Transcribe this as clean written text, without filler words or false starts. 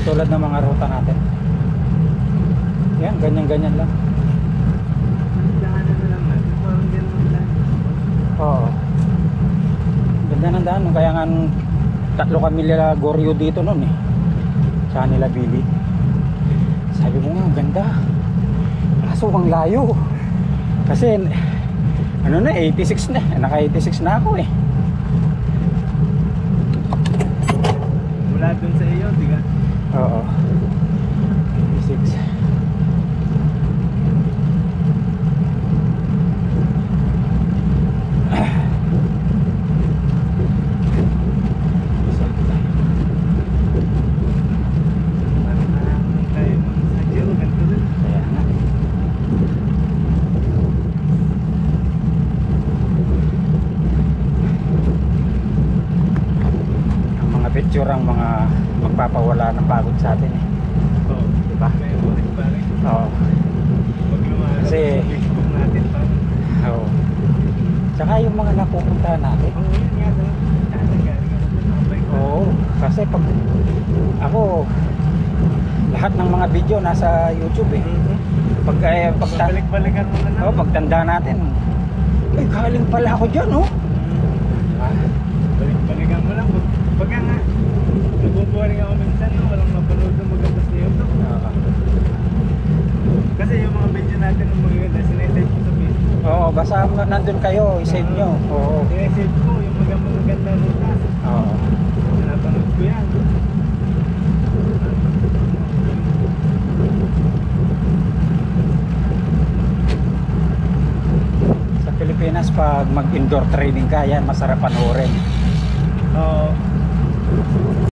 tulad ng mga ruta natin. Yan, ganyan-ganyan lang. Daanan na lang natin. Parang gano'n lang. Oo. Ganda ng daan. Kaya nga tatlo kami nila Goryo dito noon eh. Sa nila Billy. Sabi ko nga, ganda. Kaso ang layo. Kasi ano na, 86 na. Naka 86 na ako eh. Mula dun sa iyo, di ka? Oo. 86. Picture ang mga magpapawala ng pagod sa atin eh. Oo, diba? memories pare. Oo. Pag lumakas Kasi sa Facebook natin pare. oo. Tsaka yung mga napupuntahan natin. Oo, yun nga daw. Tatagaling ako dun mga bike. Oo. Kasi pag ako lahat ng mga video nasa YouTube eh. Pag Balik-balikan mo na lang. pagtanda natin. Ay, galing pala ako diyan, oh. Balik-balikan mo lang. Pagka nga, nabubuharing ako minsan, no? Walang mapanood ng maganda sa YouTube. Kasi yung mga video natin ng magaganda, sinesave ko sa Facebook. Oo, basta nandun kayo, i-save nyo. Oo. Sinesave ko yung magaganda ruta. Oo. Napanood ko yan. Sa Pilipinas, pag mag-indoor training ka, yan, masarap panoorin. Oo.